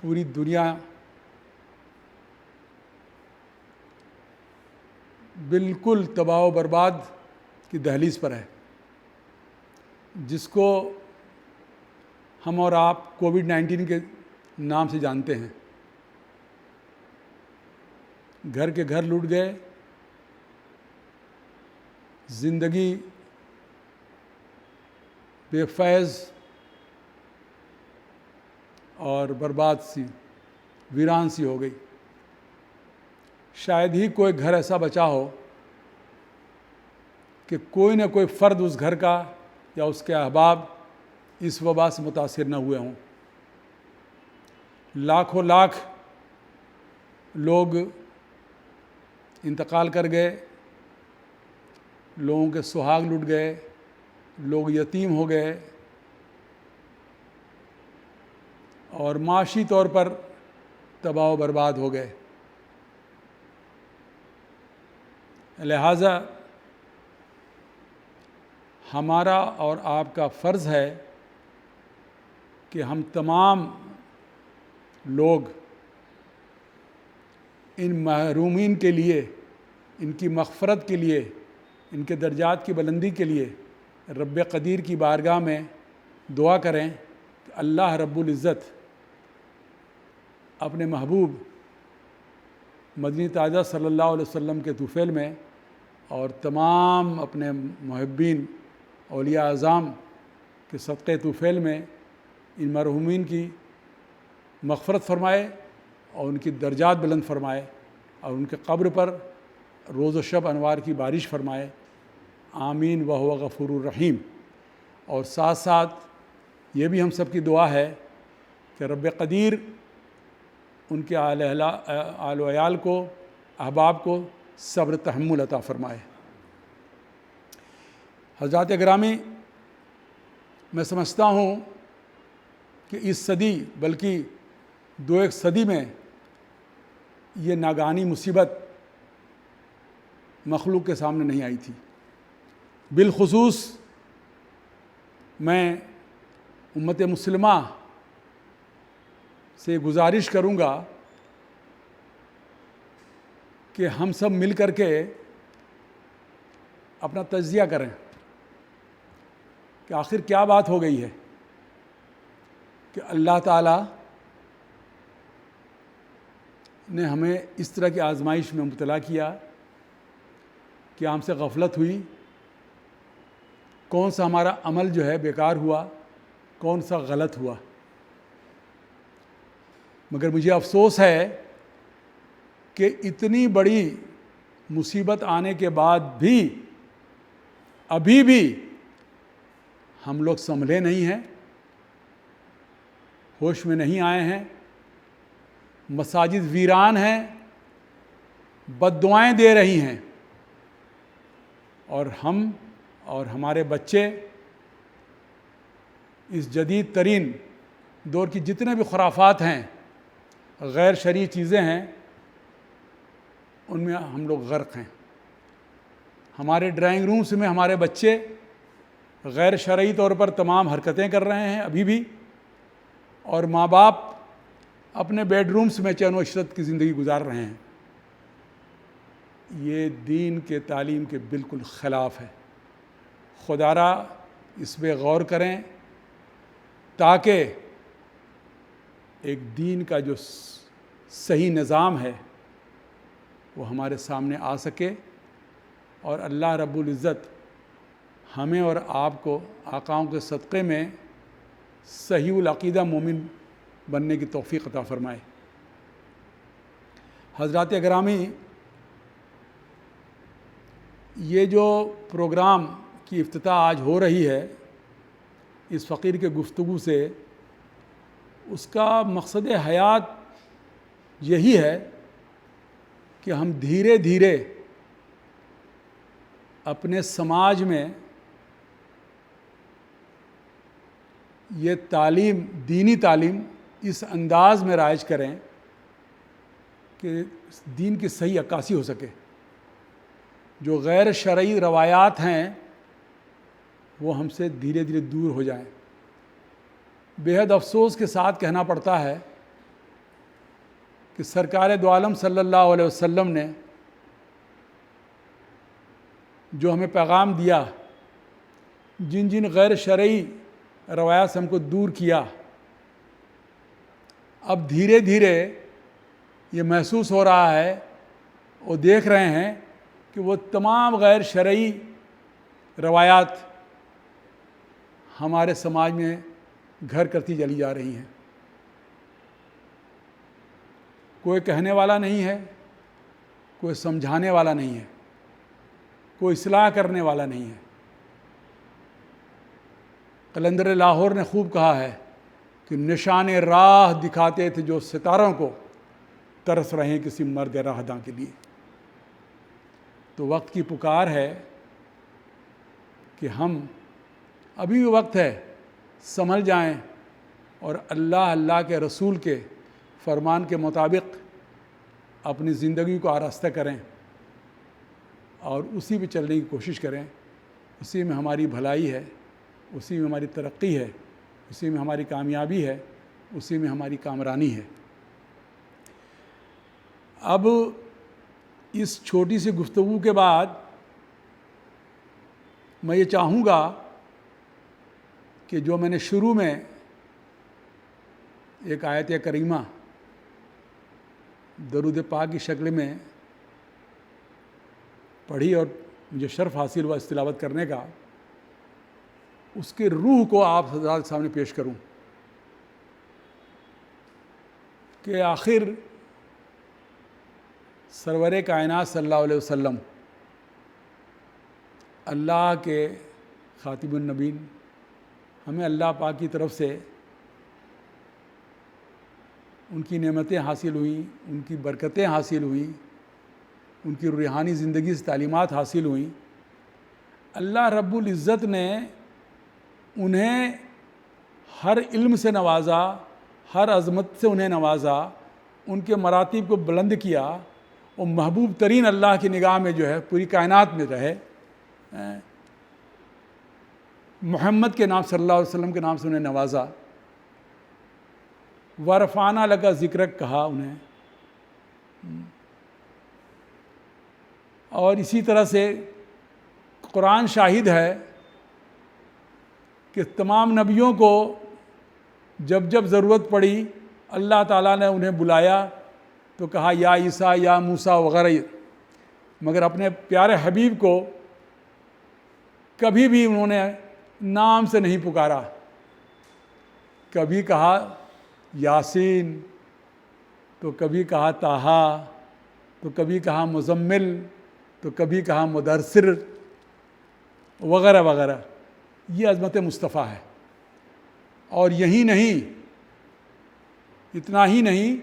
پوری دنیا بالکل تباہ و برباد کی دہلیز پر ہے، جس کو ہم اور آپ کووڈ-19 کے نام سے جانتے ہیں۔ گھر کے گھر لوٹ گئے، زندگی بے فیض اور برباد سی، ویران سی ہو گئی۔ شاید ہی کوئی گھر ایسا بچا ہو کہ کوئی نہ کوئی فرد اس گھر کا یا اس کے احباب اس وبا سے متاثر نہ ہوئے ہوں۔ لاکھوں لاکھ لوگ انتقال کر گئے، لوگوں کے سہاگ لٹ گئے، لوگ یتیم ہو گئے، اور معاشی طور پر تباہ و برباد ہو گئے۔ لہٰذا ہمارا اور آپ کا فرض ہے کہ ہم تمام لوگ ان محرومین کے لیے، ان کی مغفرت کے لیے، ان کے درجات کی بلندی کے لیے رب قدیر کی بارگاہ میں دعا کریں کہ اللہ رب العزت اپنے محبوب مدنی تاجہ صلی اللہ علیہ وسلم کے طفیل میں اور تمام اپنے محبین اولیاء اعظام کے صدقے طفیل میں ان مرحومین کی مغفرت فرمائے اور ان کی درجات بلند فرمائے اور ان کے قبر پر روز و شب انوار کی بارش فرمائے، آمین وہو غفور الرحیم۔ اور ساتھ ساتھ یہ بھی ہم سب کی دعا ہے کہ رب قدیر ان کے آل و عیال کو، احباب کو صبر تحمل عطا فرمائے۔ حضرات گرامی، میں سمجھتا ہوں کہ اس صدی بلکہ ایک صدی میں یہ ناگہانی مصیبت مخلوق کے سامنے نہیں آئی تھی۔ بالخصوص میں امت مسلمہ سے گزارش کروں گا کہ ہم سب مل کر کے اپنا تجزیہ کریں کہ آخر کیا بات ہو گئی ہے کہ اللہ تعالیٰ نے ہمیں اس طرح کی آزمائش میں مبتلا کیا، کہ ہم سے غفلت ہوئی، کون سا ہمارا عمل جو ہے بیکار ہوا، کون سا غلط ہوا۔ مگر مجھے افسوس ہے کہ اتنی بڑی مصیبت آنے کے بعد بھی ابھی بھی ہم لوگ سنبھلے نہیں ہیں، ہوش میں نہیں آئے ہیں، مساجد ویران ہیں، بد دعائیں دے رہی ہیں، اور ہم اور ہمارے بچے اس جدید ترین دور کی جتنے بھی خرافات ہیں، غیر شرعی چیزیں ہیں، ان میں ہم لوگ غرق ہیں۔ ہمارے ڈرائنگ رومز میں ہمارے بچے غیر شرعی طور پر تمام حرکتیں کر رہے ہیں ابھی بھی، اور ماں باپ اپنے بیڈ رومز میں چین و عشرت کی زندگی گزار رہے ہیں۔ یہ دین کے تعلیم کے بالکل خلاف ہے۔ خدا را اس پہ غور کریں تاکہ ایک دین کا جو صحیح نظام ہے وہ ہمارے سامنے آ سکے، اور اللہ رب العزت ہمیں اور آپ کو آقاؤں کے صدقے میں صحیح العقیدہ مومن بننے کی توفیق عطا فرمائے۔ حضرات گرامی، یہ جو پروگرام کی افتتاح آج ہو رہی ہے اس فقیر کے گفتگو سے، اس کا مقصد حیات یہی ہے کہ ہم دھیرے دھیرے اپنے سماج میں یہ تعلیم، دینی تعلیم اس انداز میں رائج کریں کہ دین کی صحیح عکاسی ہو سکے۔ جو غیر شرعی روایات ہیں وہ ہم سے دھیرے دھیرے دور ہو جائیں۔ بے حد افسوس کے ساتھ کہنا پڑتا ہے کہ سرکار دو عالم صلی اللہ علیہ وسلم نے جو ہمیں پیغام دیا، جن جن غیر شرعی روایات سے ہم کو دور کیا، اب دھیرے دھیرے یہ محسوس ہو رہا ہے اور دیکھ رہے ہیں کہ وہ تمام غیر شرعی روایات ہمارے سماج میں گھر کرتی چلی جا رہی ہیں۔ کوئی کہنے والا نہیں ہے، کوئی سمجھانے والا نہیں ہے، کوئی اصلاح کرنے والا نہیں ہے۔ قلندر لاہور نے خوب کہا ہے کہ نشان راہ دکھاتے تھے جو ستاروں کو، ترس رہے ہیں کسی مرد راہداں کے لیے۔ تو وقت کی پکار ہے کہ ہم ابھی بھی وقت ہے سنبھل جائیں اور اللہ کے رسول کے فرمان کے مطابق اپنی زندگی کو آراستہ کریں اور اسی پہ چلنے کی کوشش کریں۔ اسی میں ہماری بھلائی ہے، اسی میں ہماری ترقی ہے، اسی میں ہماری کامیابی ہے، اسی میں ہماری کامرانی ہے۔ اب اس چھوٹی سی گفتگو کے بعد میں یہ چاہوں گا کہ جو میں نے شروع میں ایک آیت کریمہ درود پاک کی شکل میں پڑھی اور مجھے شرف حاصل ہوا اس تلاوت کرنے کا، اس کے روح کو آپ حضرات کے سامنے پیش کروں کہ آخر سرور کائنات صلی اللہ علیہ وسلم، اللہ کے خاتم النبیین، ہمیں اللہ پاک کی طرف سے ان کی نعمتیں حاصل ہوئیں، ان کی برکتیں حاصل ہوئیں، ان کی روحانی زندگی سے تعلیمات حاصل ہوئیں۔ اللہ رب العزت نے انہیں ہر علم سے نوازا، ہر عظمت سے انہیں نوازا، ان کے مراتب کو بلند کیا اور محبوب ترین اللہ کی نگاہ میں جو ہے پوری کائنات میں رہے۔ محمد کے نام صلی اللہ علیہ وسلم کے نام سے انہیں نوازا، ورفعنا لک ذکرک کہا انہیں، اور اسی طرح سے قرآن شاہد ہے کہ تمام نبیوں کو جب جب ضرورت پڑی اللہ تعالیٰ نے انہیں بلایا تو کہا یا عیسیٰ یا موسیٰ وغیرہ، مگر اپنے پیارے حبیب کو کبھی بھی انہوں نے نام سے نہیں پکارا۔ کبھی کہا یاسین، تو کبھی کہا طٰہٰ، تو کبھی کہا مزمل، تو کبھی کہا مدثر وغیرہ وغیرہ۔ یہ عظمت مصطفیٰ ہے۔ اور یہی نہیں، اتنا ہی نہیں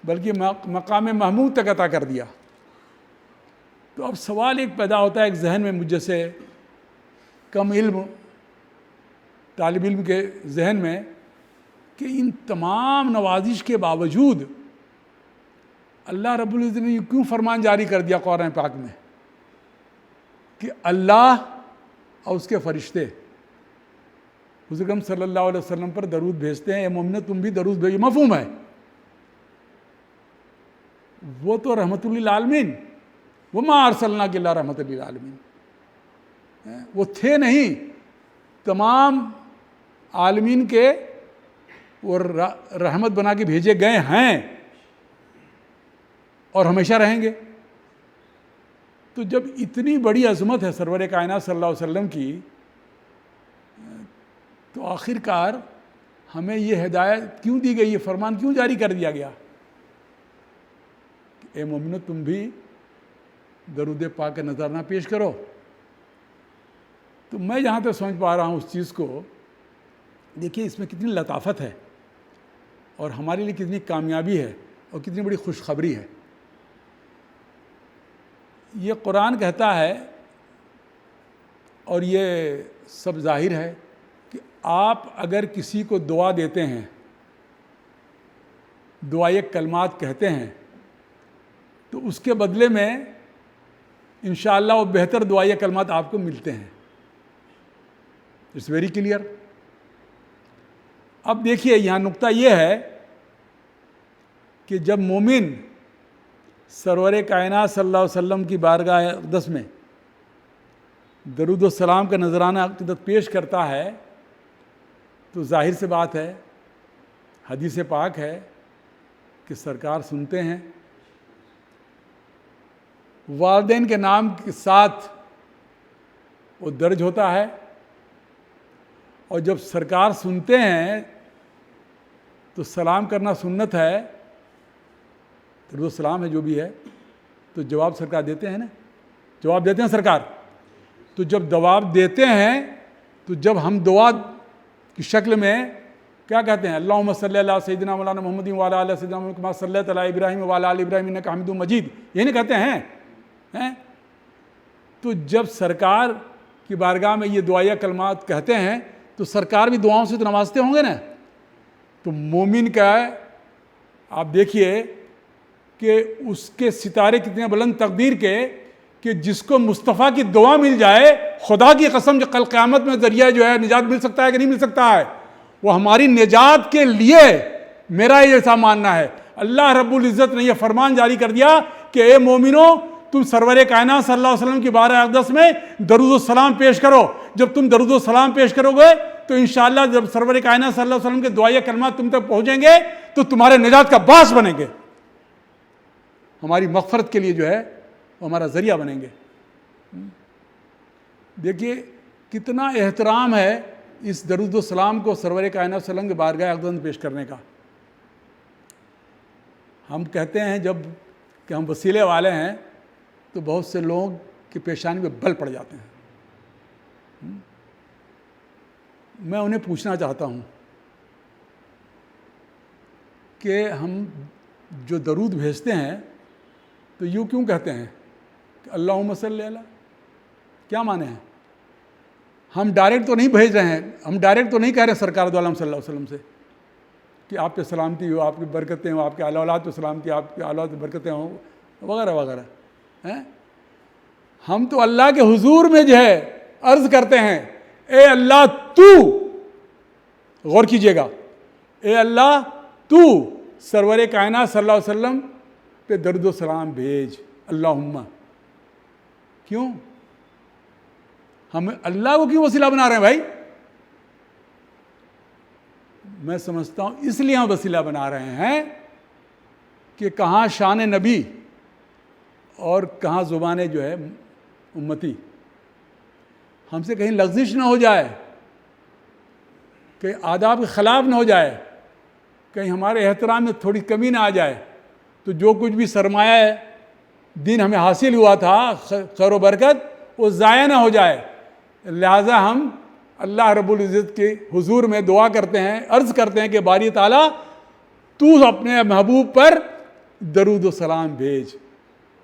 بلکہ مقام محمود تک عطا کر دیا۔ تو اب سوال ایک پیدا ہوتا ہے ایک ذہن میں، مجھ جیسے کم علم طالب علم کے ذہن میں، کہ ان تمام نوازش کے باوجود اللہ رب العزت نے کیوں فرمان جاری کر دیا قرآن پاک میں کہ اللہ اور اس کے فرشتے حضور اکرم صلی اللہ علیہ وسلم پر درود بھیجتے ہیں۔ اے مومنو تم بھی درود بھیجو، مفہوم ہے۔ وہ تو رحمت للعالمین، وما ارسلناک الا رحمت للعالمین، وہ تھے نہیں، تمام عالمین کے وہ رحمت بنا کے بھیجے گئے ہیں اور ہمیشہ رہیں گے۔ تو جب اتنی بڑی عظمت ہے سرور کائنات صلی اللہ علیہ وسلم کی، تو آخر کار ہمیں یہ ہدایت کیوں دی گئی، یہ فرمان کیوں جاری کر دیا گیا کہ اے مومنو تم بھی درود پاک کا نذرانہ پیش کرو؟ تو میں جہاں تک سمجھ پا رہا ہوں اس چیز کو، دیکھیے اس میں کتنی لطافت ہے اور ہمارے لیے کتنی کامیابی ہے اور کتنی بڑی خوشخبری ہے۔ یہ قرآن کہتا ہے اور یہ سب ظاہر ہے کہ آپ اگر کسی کو دعا دیتے ہیں، دعائے کلمات کہتے ہیں، تو اس کے بدلے میں انشاءاللہ وہ بہتر دعائے کلمات آپ کو ملتے ہیں۔ It's very clear. اب دیکھیے یہاں نقطہ یہ ہے کہ کہ جب مومن سرور کائنات صلی اللہ علیہ وسلم کی بارگاہ اقدس میں درود و سلام کا نذرانہ عقیدت پیش کرتا ہے تو ظاہر سے بات ہے، حدیث پاک ہے کہ سرکار سنتے ہیں، والدین کے نام کے ساتھ وہ درج ہوتا ہے، اور جب سرکار سنتے ہیں تو سلام کرنا سنت ہے، درود و سلام ہے جو بھی ہے، تو جواب سرکار دیتے ہیں نا، جواب دیتے ہیں سرکار. تو جب جواب دیتے ہیں تو جب ہم دعا کی شکل میں کیا کہتے ہیں؟ اللہم صلی اللہ سیدنا مولانا محمد وعلی آل سیدنا محمد کما صلیت علی ابراہیم وعلی آل ابراہیم انک حمید مجید، یہ نہیں کہتے ہیں؟ تو جب سرکار کی بارگاہ میں یہ دعائیہ کلمات کہتے ہیں تو سرکار بھی دعاؤں سے تو نوازتے ہوں گے نا. تو مومن کا آپ دیکھیے کہ اس کے ستارے کتنے بلند تقدیر کے کہ جس کو مصطفیٰ کی دعا مل جائے، خدا کی قسم جو کل قیامت میں ذریعہ جو ہے نجات مل سکتا ہے کہ نہیں مل سکتا ہے، وہ ہماری نجات کے لیے، میرا یہ ایسا ماننا ہے. اللہ رب العزت نے یہ فرمان جاری کر دیا کہ اے مومنو، تم سرور کائنات صلی اللہ علیہ وسلم کی بارگاہ اقدس میں درود و سلام پیش کرو. جب تم درود و سلام پیش کرو گے تو انشاءاللہ جب سرور کائنات صلی اللہ علیہ وسلم کے دعائیہ کلمات تم تک پہنچیں گے تو تمہارے نجات کا باعث بنیں گے، ہماری مغفرت کے لیے جو ہے وہ ہمارا ذریعہ بنیں گے. دیکھیے کتنا احترام ہے اس درود و سلام کو سرور کائنات صلی اللہ علیہ وسلم کے بارگاہ اقدس میں پیش کرنے کا. ہم کہتے ہیں جب کہ ہم وسیلے والے ہیں تو بہت سے لوگ کی پیشانی میں بل پڑ جاتے ہیں. میں انہیں پوچھنا چاہتا ہوں کہ ہم جو درود بھیجتے ہیں تو یوں کیوں کہتے ہیں کہ اللہم صلی اللہ، کیا معنی ہے؟ ہم ڈائریکٹ تو نہیں بھیج رہے ہیں، ہم ڈائریکٹ تو نہیں کہہ رہے ہیں سرکار دو عالم صلی اللہ علیہ وسلم سے کہ آپ پہ سلامتی ہو، آپ کی برکتیں ہوں، آپ کے اہل اولاد پہ سلامتی، آپ کے اولاد پہ برکتیں ہوں وغیرہ وغیرہ. ہم تو اللہ کے حضور میں جو ہے عرض کرتے ہیں اے اللہ تو، غور کیجئے گا، اے اللہ تو سرور کائنات صلی اللہ علیہ وسلم پہ درود و سلام بھیج. اللہم، کیوں؟ ہم اللہ کو کیوں وسیلہ بنا رہے ہیں بھائی؟ میں سمجھتا ہوں اس لیے ہم وسیلہ بنا رہے ہیں کہ کہاں شان نبی اور کہاں زبان جو ہے امتی، ہم سے کہیں لغزش نہ ہو جائے، کہیں آداب کے خلاف نہ ہو جائے، کہیں ہمارے احترام میں تھوڑی کمی نہ آ جائے، تو جو کچھ بھی سرمایہ دین ہمیں حاصل ہوا تھا خیر و برکت وہ ضائع نہ ہو جائے. لہٰذا ہم اللہ رب العزت کے حضور میں دعا کرتے ہیں، عرض کرتے ہیں کہ باری تعالیٰ تو اپنے محبوب پر درود و سلام بھیج.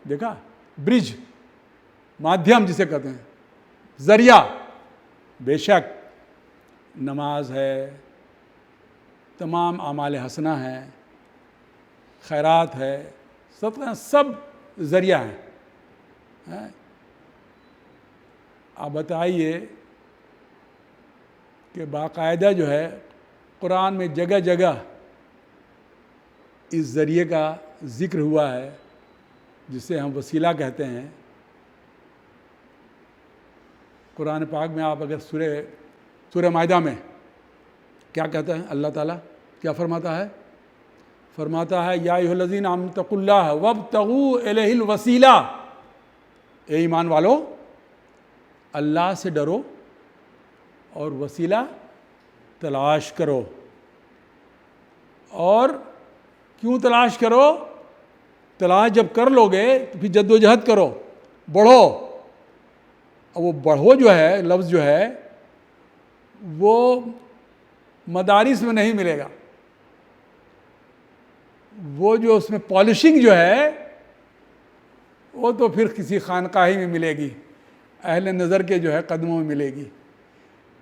دیکھا، برج، مادھیم جسے کہتے ہیں، ذریعہ. بے شک نماز ہے، تمام اعمال حسنہ ہیں، خیرات ہے، صدقہ، سب ذریعہ ہیں. آپ بتائیے کہ باقاعدہ جو ہے قرآن میں جگہ جگہ اس ذریعے کا ذکر ہوا ہے جسے ہم وسیلہ کہتے ہیں. قرآن پاک میں آپ اگر سورہ مائدہ میں کیا کہتا ہے اللہ تعالیٰ، کیا فرماتا ہے؟ فرماتا ہے یا ایھا الذین آمنوا اتقوا اللہ وابتغوا الیہ الوسیلہ. اے ایمان والو، اللہ سے ڈرو اور وسیلہ تلاش کرو. اور کیوں تلاش کرو؟ تلاش جب کر لو گے تو پھر جد و جہد کرو، بڑھو. اور وہ بڑھو جو ہے لفظ جو ہے وہ مدارس میں نہیں ملے گا، وہ جو اس میں پالشنگ جو ہے وہ تو پھر کسی خانقاہی میں ملے گی، اہل نظر کے جو ہے قدموں میں ملے گی.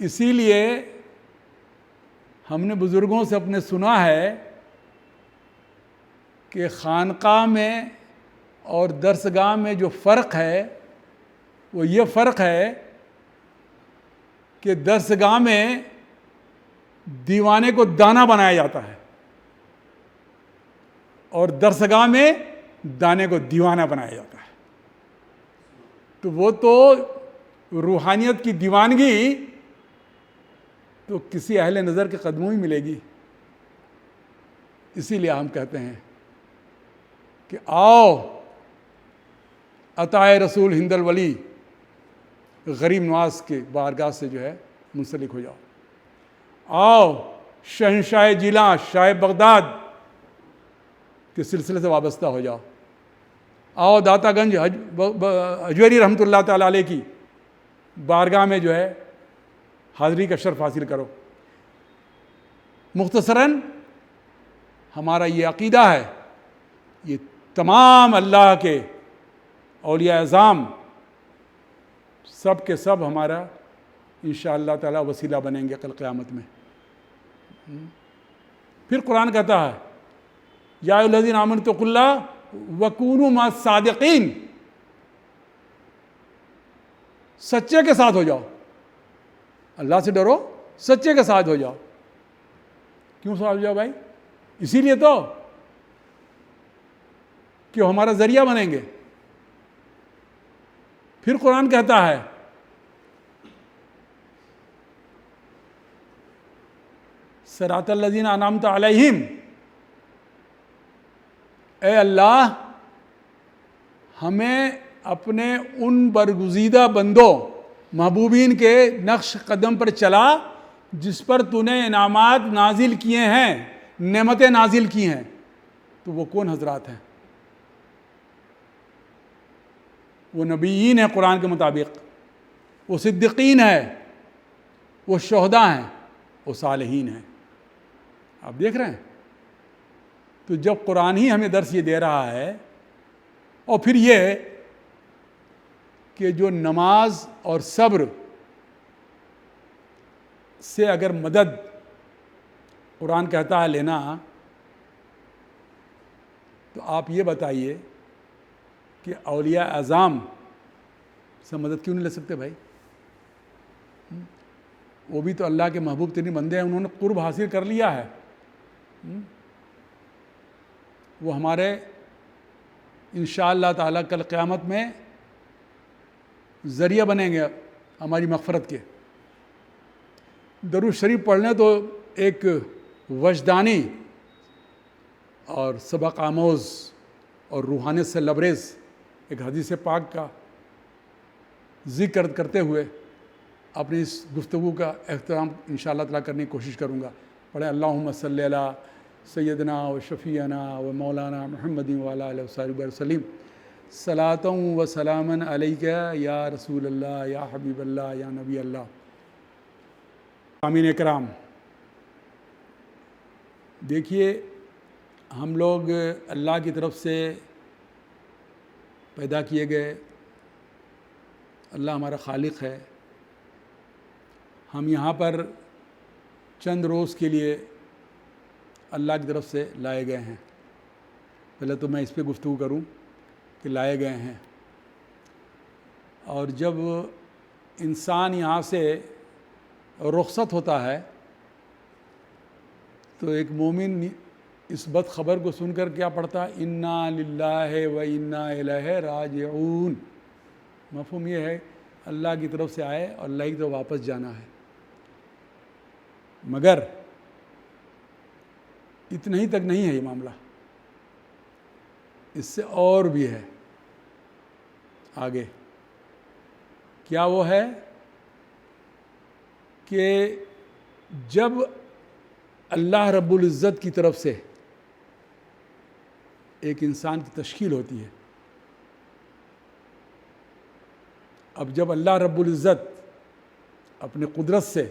اسی لیے ہم نے بزرگوں سے اپنے سنا ہے کہ خانقاہ میں اور درسگاہ میں جو فرق ہے وہ یہ فرق ہے کہ درسگاہ میں دیوانے کو دانہ بنایا جاتا ہے، اور درسگاہ میں دانے کو دیوانہ بنایا جاتا ہے. تو وہ تو روحانیت کی دیوانگی تو کسی اہل نظر کے قدموں میں ملے گی. اسی لیے ہم کہتے ہیں کہ آؤ عطائے رسول ہند الولی غریب نواز کے بارگاہ سے جو ہے منسلک ہو جاؤ. آؤ شہنشاہ جیلاں شاہ بغداد کے سلسلے سے وابستہ ہو جاؤ. آؤ داتا گنج حجویری رحمۃ اللہ تعالیٰ علیہ کی بارگاہ میں جو ہے حاضری کا شرف حاصل کرو. مختصراً ہمارا یہ عقیدہ ہے، یہ تمام اللہ کے اولیاء اعظام سب کے سب ہمارا انشاءاللہ تعالی وسیلہ بنیں گے کل قیامت میں. پھر قرآن کہتا ہے یا ایھا الذین آمنوا اتقوا اللہ وکونوا مع الصادقین، سچے کے ساتھ ہو جاؤ. اللہ سے ڈرو، سچے کے ساتھ ہو جاؤ. کیوں ساتھ ہو جاؤ بھائی؟ اسی لیے تو کہ وہ ہمارا ذریعہ بنیں گے. پھر قرآن کہتا ہے صراط الذین انعمت علیہم، اے اللہ ہمیں اپنے ان برگزیدہ بندوں محبوبین کے نقش قدم پر چلا جس پر تو نے انعامات نازل کیے ہیں، نعمتیں نازل کی ہیں. تو وہ کون حضرات ہیں؟ وہ نبیین ہیں قرآن کے مطابق، وہ صدیقین ہیں، وہ شہداء ہیں، وہ صالحین ہیں. آپ دیکھ رہے ہیں؟ تو جب قرآن ہی ہمیں درس یہ دے رہا ہے، اور پھر یہ کہ جو نماز اور صبر سے اگر مدد قرآن کہتا ہے لینا، تو آپ یہ بتائیے کہ اولیاء اعظام سے مدد کیوں نہیں لے سکتے بھائی؟ وہ بھی تو اللہ کے محبوب ترین بندے ہیں، انہوں نے قرب حاصل کر لیا ہے. وہ ہمارے انشاءاللہ تعالیٰ کل قیامت میں ذریعہ بنیں گے ہماری مغفرت کے. درود شریف پڑھنے تو ایک وجدانی اور سبق آموز اور روحانیت سے لبریز ایک حدیث پاک کا ذکر کرتے ہوئے اپنی اس گفتگو کا اختتام انشاءاللہ تعالیٰ کرنے کی کوشش کروں گا. پڑھیں اللہم صلی علی سیدنا و شفیعنا و مولانا محمد وعلی آلہ وصحبہ وسلم صلاۃ و سلاما علیک یا رسول اللہ یا حبیب اللہ یا نبی اللہ. آمین اکرام، دیکھیے ہم لوگ اللہ کی طرف سے پیدا کیے گئے، اللہ ہمارا خالق ہے. ہم یہاں پر چند روز کے لیے اللہ کی طرف سے لائے گئے ہیں. پہلے تو میں اس پہ گفتگو کروں کہ لائے گئے ہیں. اور جب انسان یہاں سے رخصت ہوتا ہے تو ایک مومن اس بد خبر کو سن کر کیا پڑھتا ہے؟ انا للہ و انا الیہ راجعون. مفہوم یہ ہے اللہ کی طرف سے آئے اور اللہ کی طرف واپس جانا ہے. مگر اتنا ہی تک نہیں ہے یہ معاملہ، اس سے اور بھی ہے آگے. کیا وہ ہے کہ جب اللہ رب العزت کی طرف سے ایک انسان کی تشکیل ہوتی ہے، اب جب اللہ رب العزت اپنے قدرت سے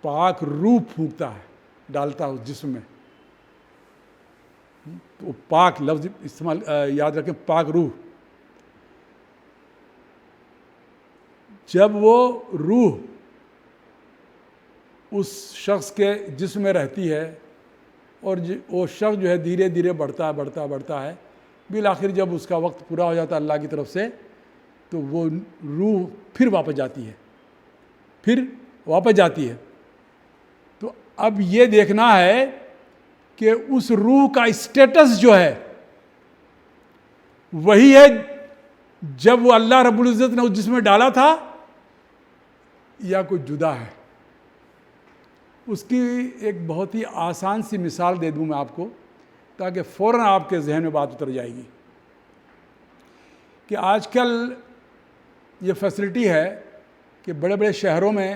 پاک روح پھونکتا ہے، ڈالتا ہے اس جسم میں، تو پاک لفظ استعمال یاد رکھیں، پاک روح. جب وہ روح اس شخص کے جسم میں رہتی ہے اور وہ شخص جو ہے دھیرے دھیرے بڑھتا ہے، بالآخر جب اس کا وقت پورا ہو جاتا ہے اللہ کی طرف سے، تو وہ روح پھر واپس جاتی ہے. تو اب یہ دیکھنا ہے کہ اس روح کا اسٹیٹس جو ہے وہی ہے جب وہ اللہ رب العزت نے اس جسم میں ڈالا تھا یا کوئی جدا ہے. اس کی ایک بہت ہی آسان سی مثال دے دوں میں آپ کو تاکہ فوراً آپ کے ذہن میں بات اتر جائے گی کہ آج کل یہ فیسلٹی ہے کہ بڑے بڑے شہروں میں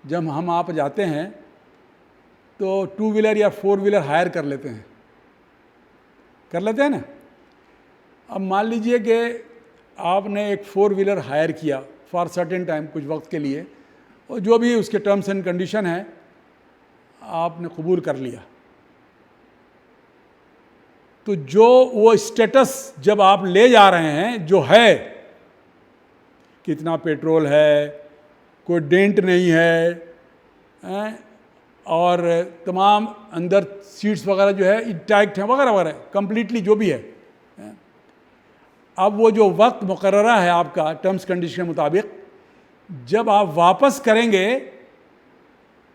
جب ہم آپ جاتے ہیں تو 2 ویلر یا 4 ویلر ہائر کر لیتے ہیں نا. اب مان لیجئے کہ آپ نے ایک 4 ویلر ہائر کیا فار سرٹن ٹائم، کچھ وقت کے لیے، اور جو بھی اس کے ٹرمس اینڈ کنڈیشن ہے آپ نے قبول کر لیا. تو جو وہ اسٹیٹس جب آپ لے جا رہے ہیں جو ہے، کتنا پیٹرول ہے، کوئی ڈینٹ نہیں ہے، اور تمام اندر سیٹس وغیرہ جو ہے انٹیکٹ ہیں وغیرہ وغیرہ، کمپلیٹلی جو بھی ہے. اب وہ جو وقت مقررہ ہے آپ کا ٹرمز کنڈیشن کے مطابق، جب آپ واپس کریں گے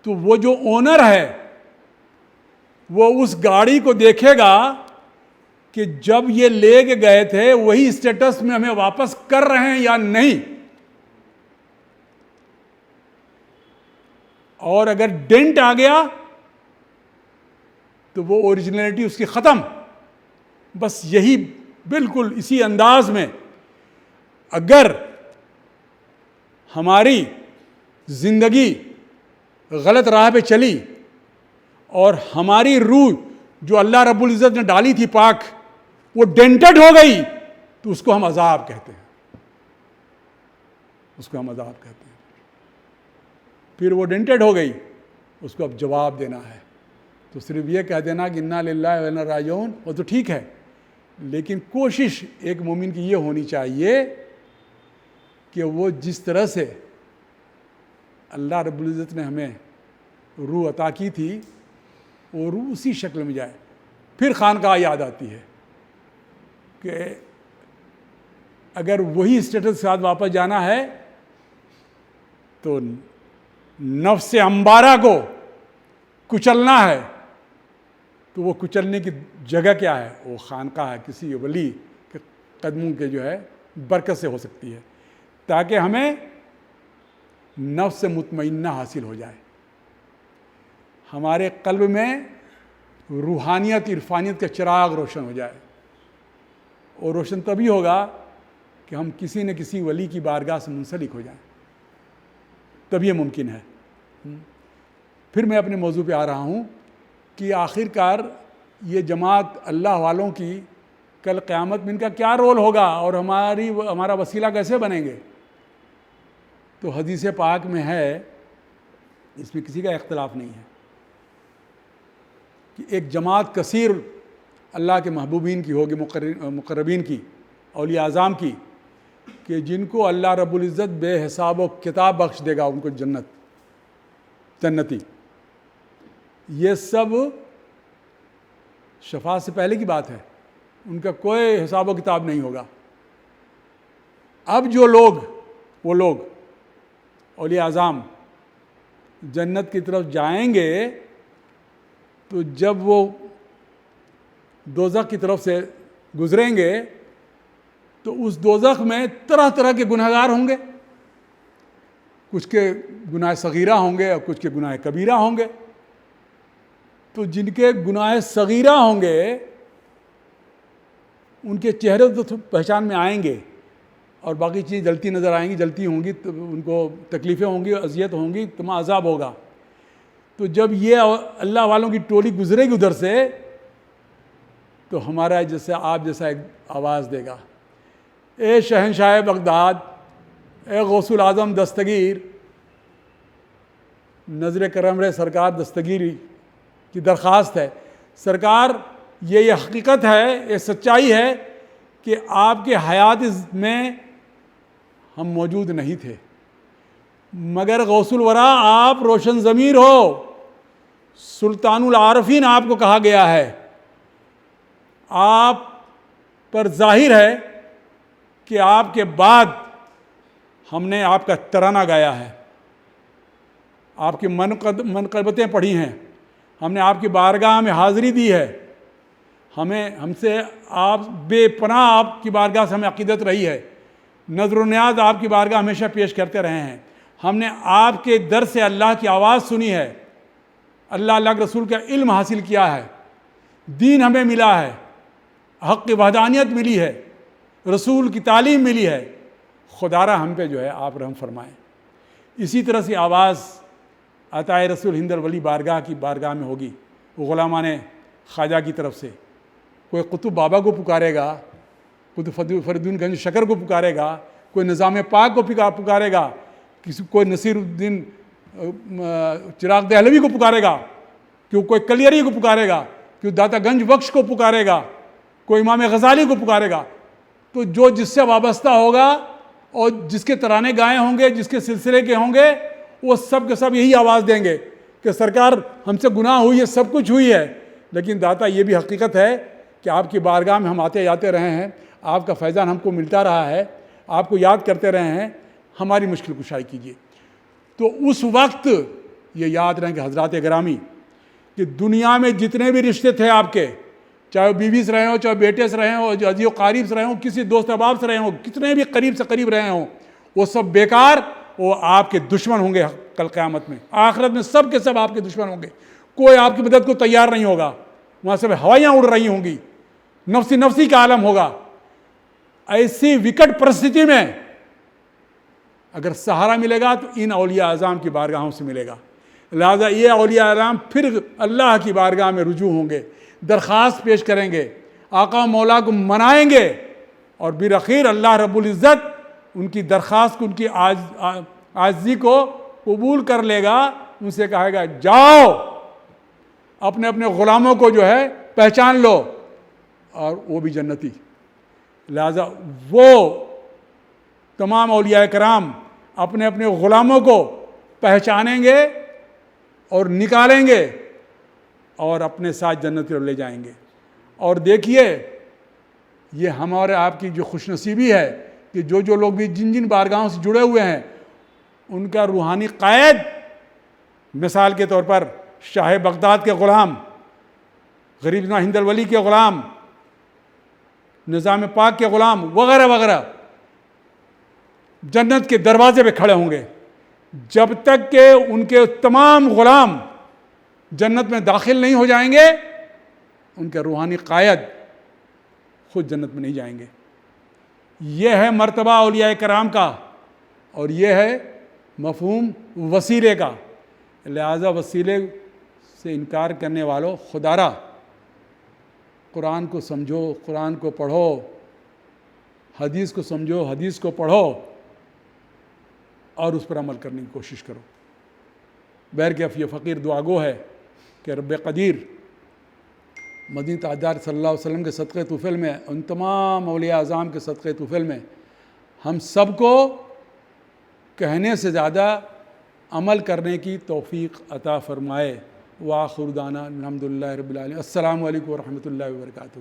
تو وہ جو اونر ہے وہ اس گاڑی کو دیکھے گا کہ جب یہ لے کے گئے تھے وہی اسٹیٹس میں ہمیں واپس کر رہے ہیں یا نہیں. اور اگر ڈینٹ آ گیا تو وہ اوریجنلٹی اس کی ختم. بس یہی بالکل اسی انداز میں اگر ہماری زندگی غلط راہ پہ چلی اور ہماری روح جو اللہ رب العزت نے ڈالی تھی پاک وہ ڈینٹڈ ہو گئی تو اس کو ہم عذاب کہتے ہیں. پھر وہ ڈینٹڈ ہو گئی، اس کو اب جواب دینا ہے. تو صرف یہ کہہ دینا کہ انا للہ و انا راجعون وہ تو ٹھیک ہے، لیکن کوشش ایک مومن کی یہ ہونی چاہیے کہ وہ جس طرح سے اللہ رب العزت نے ہمیں روح عطا کی تھی وہ روح اسی شکل میں جائے. پھر خانقاہ یاد آتی ہے کہ اگر وہی اسٹیٹس کے ساتھ واپس جانا ہے تو نفس امبارہ کو کچلنا ہے، تو وہ کچلنے کی جگہ کیا ہے؟ وہ خانقاہ ہے، کسی ولی کے قدموں کے جو ہے برکت سے ہو سکتی ہے، تاکہ ہمیں نفس مطمئنہ حاصل ہو جائے، ہمارے قلب میں روحانیت عرفانیت کا چراغ روشن ہو جائے. اور روشن تبھی ہوگا کہ ہم کسی نہ کسی ولی کی بارگاہ سے منسلک ہو جائیں، تب یہ ممکن ہے. پھر میں اپنے موضوع پہ آ رہا ہوں کہ آخر کار یہ جماعت اللہ والوں کی کل قیامت میں ان کا کیا رول ہوگا اور ہمارا وسیلہ کیسے بنیں گے. تو حدیث پاک میں ہے، اس میں کسی کا اختلاف نہیں ہے، کہ ایک جماعت کثیر اللہ کے محبوبین کی ہوگی، مقربین کی، اولیاء اعظام کی، کہ جن کو اللہ رب العزت بے حساب و کتاب بخش دے گا، ان کو جنتی. یہ سب شفاعت سے پہلے کی بات ہے، ان کا کوئی حساب و کتاب نہیں ہوگا. اب جو لوگ، وہ لوگ اولیاء اعظام جنت کی طرف جائیں گے تو جب وہ دوزخ کی طرف سے گزریں گے تو اس دوزخ میں طرح طرح کے گنہگار ہوں گے، کچھ کے گناہ صغیرہ ہوں گے اور کچھ کے گناہ کبیرہ ہوں گے. تو جن کے گناہ صغیرہ ہوں گے ان کے چہرے تو پہچان میں آئیں گے اور باقی چیزیں جلتی نظر آئیں گی، جلتی ہوں گی، تو ان کو تکلیفیں ہوں گی، اذیت ہوں گی، تمام عذاب ہوگا. تو جب یہ اللہ والوں کی ٹولی گزرے گی ادھر سے تو ہمارا جیسے آپ جیسا ایک آواز دے گا، اے شہنشاہ بغداد، اے غوث الاعظم دستگیر، نظر کرم رہے سرکار دستگیری کی درخواست ہے. سرکار یہ حقیقت ہے، یہ سچائی ہے کہ آپ کے حیات میں ہم موجود نہیں تھے، مگر غوث الورا آپ روشن ضمیر ہو، سلطان العارفین آپ کو کہا گیا ہے. آپ پر ظاہر ہے کہ آپ کے بعد ہم نے آپ کا ترانہ گایا ہے، آپ کی منقبتیں پڑھی ہیں، ہم نے آپ کی بارگاہ میں حاضری دی ہے، ہم سے آپ بے پناہ آپ کی بارگاہ سے ہمیں عقیدت رہی ہے، نظر و نیاز آپ کی بارگاہ ہمیشہ پیش کرتے رہے ہیں، ہم نے آپ کے در سے اللہ کی آواز سنی ہے، اللہ کے رسول کا علم حاصل کیا ہے، دین ہمیں ملا ہے، حق کی وحدانیت ملی ہے، رسول کی تعلیم ملی ہے، خدا را ہم پہ جو ہے آپ رحم فرمائیں۔ اسی طرح سے آواز عطائے رسول ہند ولی بارگاہ کی بارگاہ میں ہوگی، غلامان خواجہ کی طرف سے، کوئی قطب بابا کو پکارے گا، کوئی فریدون گنج شکر کو پکارے گا، کوئی نظام پاک کو پکارے گا، کوئی نصیر الدین چراغ دہلوی کو پکارے گا، کوئی کلیری کو پکارے گا، کوئی داتا گنج بخش کو پکارے گا، کوئی امام غزالی کو پکارے گا۔ تو جو جس سے وابستہ ہوگا اور جس کے ترانے گائے ہوں گے، جس کے سلسلے کے ہوں گے، وہ سب کے سب یہی آواز دیں گے کہ سرکار ہم سے گناہ ہوئی ہے، سب کچھ ہوئی ہے، لیکن داتا یہ بھی حقیقت ہے کہ آپ کی بارگاہ میں ہم آتے جاتے رہے ہیں، آپ کا فیضان ہم کو ملتا رہا ہے، آپ کو یاد کرتے رہے ہیں، ہماری مشکل کشائی کیجیے۔ تو اس وقت یہ یاد رہیں کہ حضرات گرامی، کہ دنیا میں جتنے بھی رشتے تھے آپ کے، چاہے وہ بیوی سے رہے ہوں، چاہے بیٹے سے رہے ہوں، عزیز و قریب سے رہے ہوں، کسی دوست احباب سے رہے ہوں، کتنے بھی قریب سے قریب رہے ہوں، وہ سب بیکار، وہ آپ کے دشمن ہوں گے کل قیامت میں، آخرت میں سب کے سب آپ کے دشمن ہوں گے، کوئی آپ کی مدد کو تیار نہیں ہوگا، وہاں سب ہوائیاں اڑ رہی ہوں گی، نفسی کا عالم ہوگا۔ ایسی وکٹ پرستھتی میں اگر سہارا ملے گا تو ان اولیاء اعظام کی بارگاہوں سے ملے گا، لہذا یہ اولیاء اعظام پھر اللہ کی بارگاہ میں رجوع ہوں گے، درخواست پیش کریں گے، آقا مولا کو منائیں گے، اور بالآخر اللہ رب العزت ان کی درخواست کو، ان کی عاجزی کو قبول کر لے گا، ان سے کہے گا جاؤ اپنے اپنے غلاموں کو جو ہے پہچان لو، اور وہ بھی جنتی۔ لہذا وہ تمام اولیاء کرام اپنے اپنے غلاموں کو پہچانیں گے اور نکالیں گے اور اپنے ساتھ جنت کی طرف لے جائیں گے۔ اور دیکھیے یہ ہمارے آپ کی جو خوش نصیبی ہے کہ جو لوگ بھی جن بارگاہوں سے جڑے ہوئے ہیں، ان کا روحانی قائد، مثال کے طور پر شاہ بغداد کے غلام، غریب ہند ولی کے غلام، نظام پاک کے غلام وغیرہ وغیرہ، جنت کے دروازے پہ کھڑے ہوں گے، جب تک کہ ان کے تمام غلام جنت میں داخل نہیں ہو جائیں گے، ان کے روحانی قائد خود جنت میں نہیں جائیں گے۔ یہ ہے مرتبہ اولیاء کرام کا، اور یہ ہے مفہوم وسیلے کا۔ لہذا وسیلے سے انکار کرنے والوں، خدا را قرآن کو سمجھو، قرآن کو پڑھو، حدیث کو سمجھو، حدیث کو پڑھو، اور اس پر عمل کرنے کی کوشش کرو۔ بہرکیف یہ فقیر دعا گو ہے کہ رب قدیر مدینہ تاجدار صلی اللہ علیہ وسلم کے صدقے طفل میں، ان تمام اولیاء اعظام کے صدقے طفل میں ہم سب کو کہنے سے زیادہ عمل کرنے کی توفیق عطا فرمائے۔ وآخر دعوانا الحمدللہ رب العالمین۔ السلام علیکم ورحمۃ اللہ وبرکاتہ۔